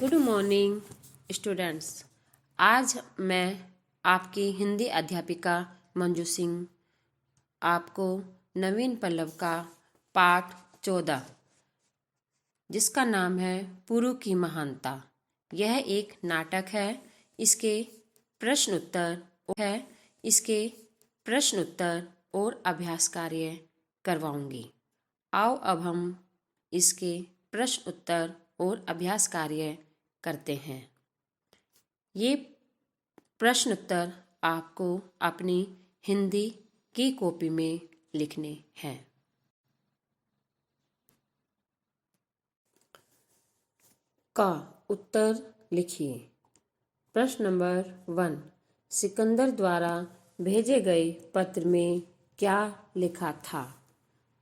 Good morning students. आज मैं आपकी हिंदी अध्यापिका मंजू सिंह आपको नवीन पल्लव का पाठ 14 जिसका नाम है पुरु की महानता, यह एक नाटक है। इसके प्रश्न उत्तर और अभ्यास कार्य करवाऊंगी। आओ अब हम इसके प्रश्न उत्तर और अभ्यास कार्य करते हैं। ये प्रश्न उत्तर आपको अपनी हिंदी की कॉपी में लिखने हैं। का उत्तर लिखिए। प्रश्न नंबर 1, सिकंदर द्वारा भेजे गए पत्र में क्या लिखा था?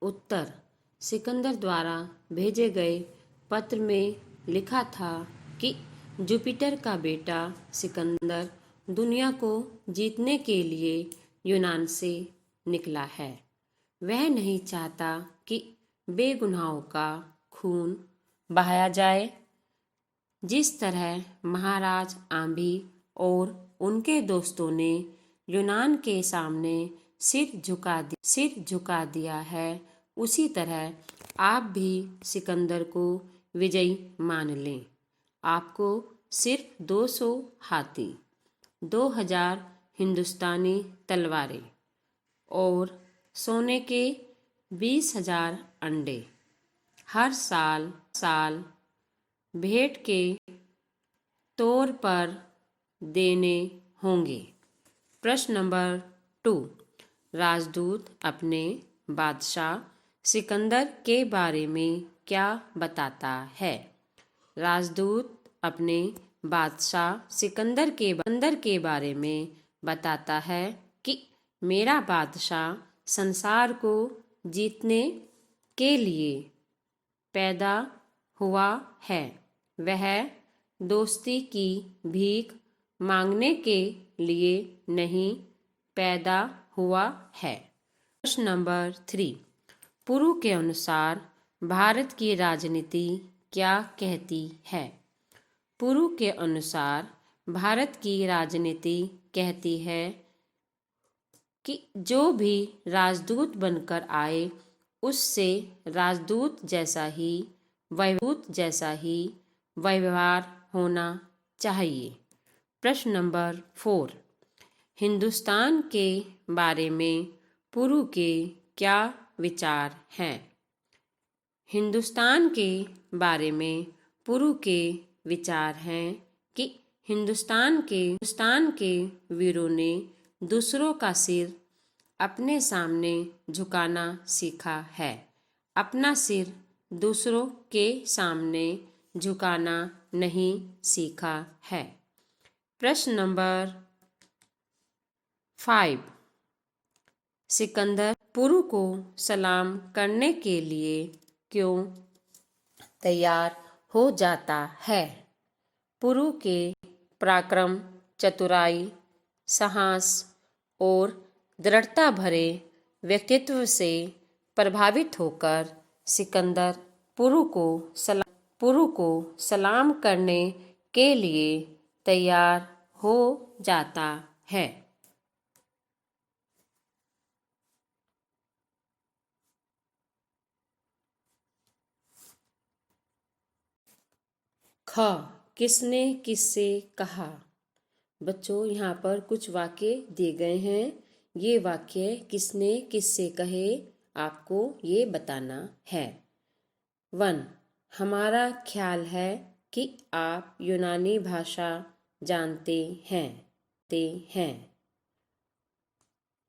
उत्तर, सिकंदर द्वारा भेजे गए पत्र में लिखा था कि जुपिटर का बेटा सिकंदर दुनिया को जीतने के लिए यूनान से निकला है। वह नहीं चाहता कि बेगुनाहों का खून बहाया जाए। जिस तरह महाराज आम्भी और उनके दोस्तों ने यूनान के सामने सिर झुका दिया है, उसी तरह आप भी सिकंदर को विजयी मान लें। आपको सिर्फ 200 हाथी, 2000 हिंदुस्तानी तलवारें और सोने के 20,000 अंडे हर साल भेंट के तौर पर देने होंगे। प्रश्न नंबर 2, राजदूत अपने बादशाह सिकंदर के बारे में क्या बताता है? राजदूत अपने बादशाह सिकंदर के बारे में बताता है कि मेरा बादशाह संसार को जीतने के लिए पैदा हुआ है। वह दोस्ती की भीख मांगने के लिए नहीं पैदा हुआ है। प्रश्न नंबर 3, पुरु के अनुसार भारत की राजनीति क्या कहती है? पुरु के अनुसार भारत की राजनीति कहती है कि जो भी राजदूत बनकर आए उससे राजदूत जैसा ही व्यवहार होना चाहिए। प्रश्न नंबर 4, हिंदुस्तान के बारे में पुरु के क्या विचार हैं? हिंदुस्तान के बारे में पुरु के विचार हैं कि हिंदुस्तान के वीरों ने दूसरों का सिर अपने सामने झुकाना सीखा है। अपना सिर दूसरों के सामने झुकाना नहीं सीखा है। प्रश्न नंबर 5, सिकंदर पुरु को सलाम करने के लिए क्यों तैयार हो जाता है? पुरु के पराक्रम, चतुराई, साहस और दृढ़ता भरे व्यक्तित्व से प्रभावित होकर सिकंदर पुरु को सलाम करने के लिए तैयार हो जाता है। ख, किसने किससे कहा? बच्चों, यहाँ पर कुछ वाक्य दिए गए हैं। ये वाक्य किसने किससे कहे, आपको ये बताना है। 1, हमारा ख्याल है कि आप यूनानी भाषा जानते हैं।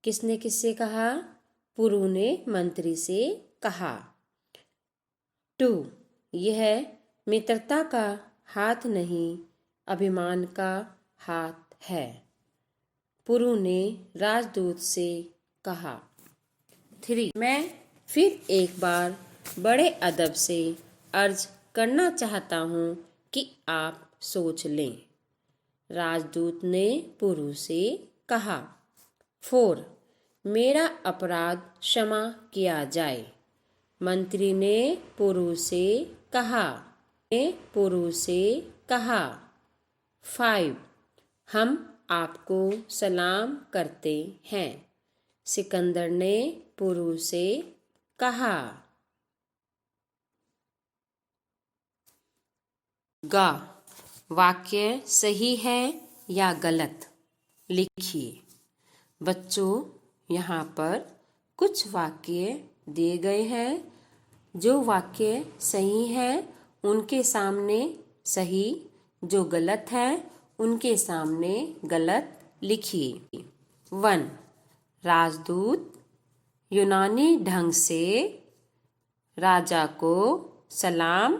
किसने किससे कहा? पुरु ने मंत्री से कहा। 2, यह मित्रता का हाथ नहीं, अभिमान का हाथ है। पुरु ने राजदूत से कहा। 3, मैं फिर एक बार बड़े अदब से अर्ज करना चाहता हूँ कि आप सोच लें। राजदूत ने पुरु से कहा। 4, मेरा अपराध क्षमा किया जाए। मंत्री ने पुरु से कहा। 5. हम आपको सलाम करते हैं। सिकंदर ने पुरु से कहा। ग. वाक्य सही है या गलत लिखिए। बच्चों, यहाँ पर कुछ वाक्य दिए गए हैं। जो वाक्य सही है उनके सामने सही, जो गलत है उनके सामने गलत लिखिए। 1. राजदूत यूनानी ढंग से राजा को सलाम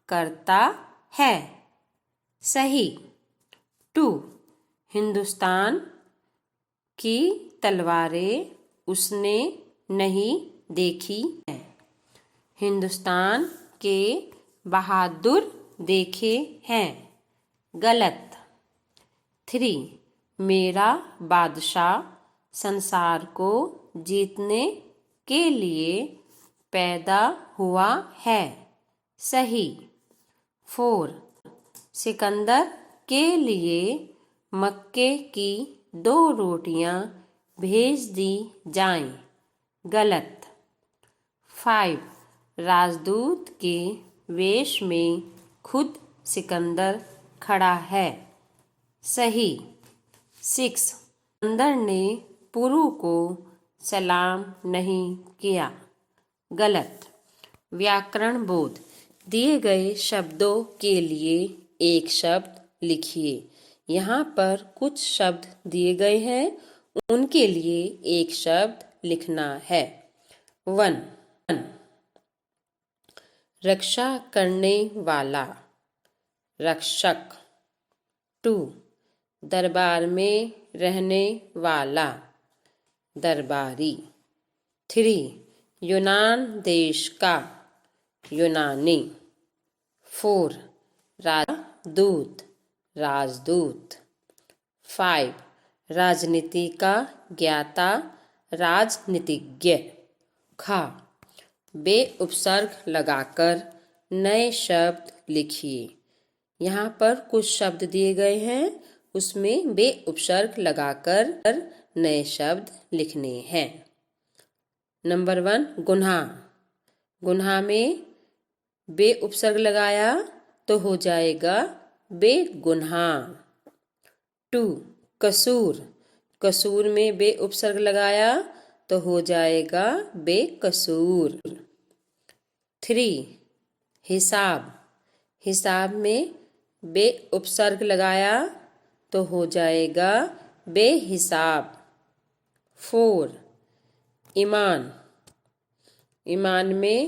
करता है। सही। 2. हिंदुस्तान की तलवारें उसने नहीं देखी हैं। हिंदुस्तान के बहादुर देखे हैं। गलत। 3. मेरा बादशाह संसार को जीतने के लिए पैदा हुआ है। सही। 4. सिकंदर के लिए मक्के की 2 रोटियां भेज दी जाएं। गलत। 5. राजदूत के वेश में खुद सिकंदर खड़ा है। सही। 6. सिकंदर ने पुरु को सलाम नहीं किया। गलत। व्याकरण बोध। दिए गए शब्दों के लिए एक शब्द लिखिए। यहाँ पर कुछ शब्द दिए गए हैं, उनके लिए एक शब्द लिखना है। 1. रक्षा करने वाला, रक्षक। 2. दरबार में रहने वाला, दरबारी। 3. यूनान देश का, यूनानी। 4. राजदूत, राजदूत। 5. राजनीति का ज्ञाता, राजनीतिज्ञ। खा. बे उपसर्ग लगाकर नए शब्द लिखिए। यहाँ पर कुछ शब्द दिए गए हैं, उसमें बे उपसर्ग लगाकर नए शब्द लिखने हैं। नंबर 1 गुन्हा। गुन्हा में बे उपसर्ग लगाया तो हो जाएगा बेगुन्हा। 2 कसूर। कसूर में बे उपसर्ग लगाया तो हो जाएगा बेकसूर। 3 हिसाब। हिसाब में बे उपसर्ग लगाया तो हो जाएगा बेहिसाब। 4 ईमान। ईमान में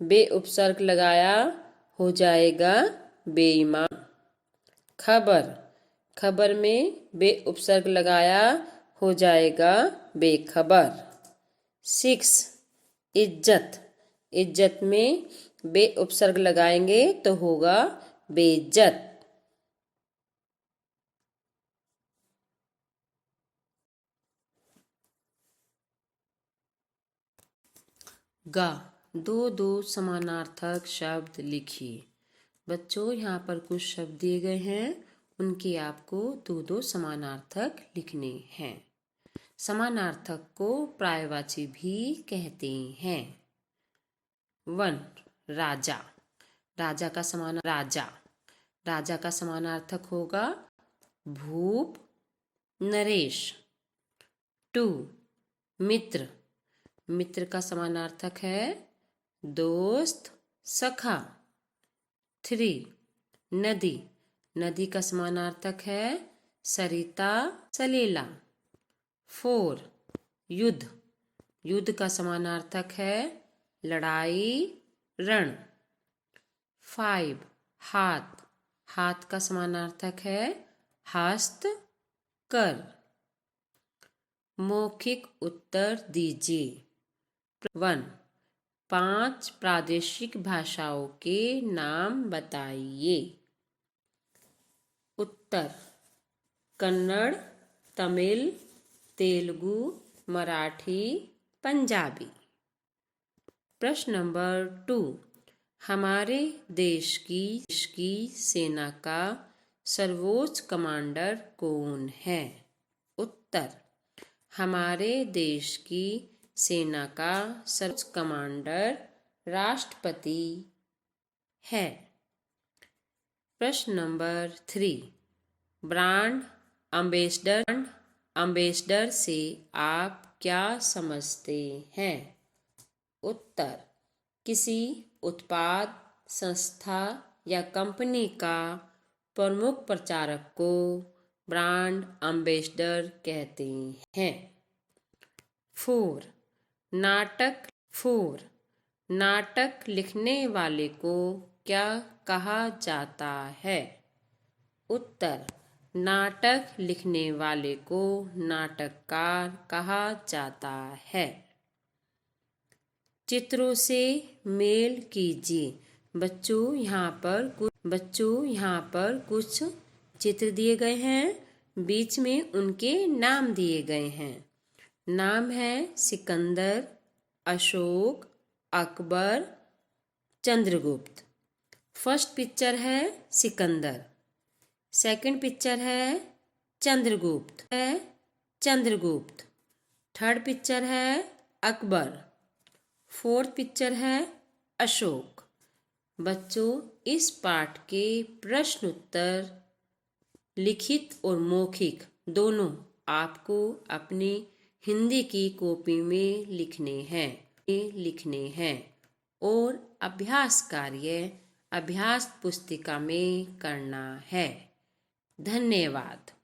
बे उपसर्ग लगाया हो जाएगा बेईमान। खबर। खबर में बे उपसर्ग लगाया हो जाएगा बेखबर। 6 इज्जत। इज्जत में बे उपसर्ग लगाएंगे तो होगा बेइज्जत। गा। 2 समानार्थक शब्द लिखिए। बच्चों, यहाँ पर कुछ शब्द दिए गए हैं, उनके आपको 2 समानार्थक लिखने हैं। समानार्थक को पर्यायवाची भी कहते हैं। 1 राजा। राजा का समानार्थक होगा भूप, नरेश। 2 मित्र। मित्र का समानार्थक है दोस्त, सखा। 3 नदी। नदी का समानार्थक है सरिता, सलेला। 4 युद्ध। युद्ध का समानार्थक है लड़ाई, रण। 5 हाथ। हाथ का समानार्थक है हस्त, कर। मौखिक उत्तर दीजिए। 1 5 प्रादेशिक भाषाओं के नाम बताइए। उत्तर कन्नड़, तमिल, तेलुगु, मराठी, पंजाबी। प्रश्न नंबर 2 हमारे देश की सेना का सर्वोच्च कमांडर कौन है? उत्तर, हमारे देश की सेना का सर्वोच्च कमांडर राष्ट्रपति है। प्रश्न नंबर 3, ब्रांड एम्बेसडर से आप क्या समझते हैं? उत्तर, किसी उत्पाद, संस्था या कंपनी का प्रमुख प्रचारक को ब्रांड एम्बेसडर कहते हैं। 4, नाटक लिखने वाले को क्या कहा जाता है? उत्तर, नाटक लिखने वाले को नाटककार कहा जाता है। चित्रों से मेल कीजिए। बच्चों यहाँ पर कुछ चित्र दिए गए हैं, बीच में उनके नाम दिए गए हैं। नाम है सिकंदर, अशोक, अकबर, चंद्रगुप्त। फर्स्ट पिक्चर है सिकंदर, सेकंड पिक्चर है चंद्रगुप्त। थर्ड पिक्चर है अकबर, फोर्थ पिक्चर है अशोक। बच्चों, इस पाठ के प्रश्न उत्तर लिखित और मौखिक दोनों आपको अपनी हिंदी की कॉपी में लिखने हैं और अभ्यास कार्य अभ्यास पुस्तिका में करना है। धन्यवाद।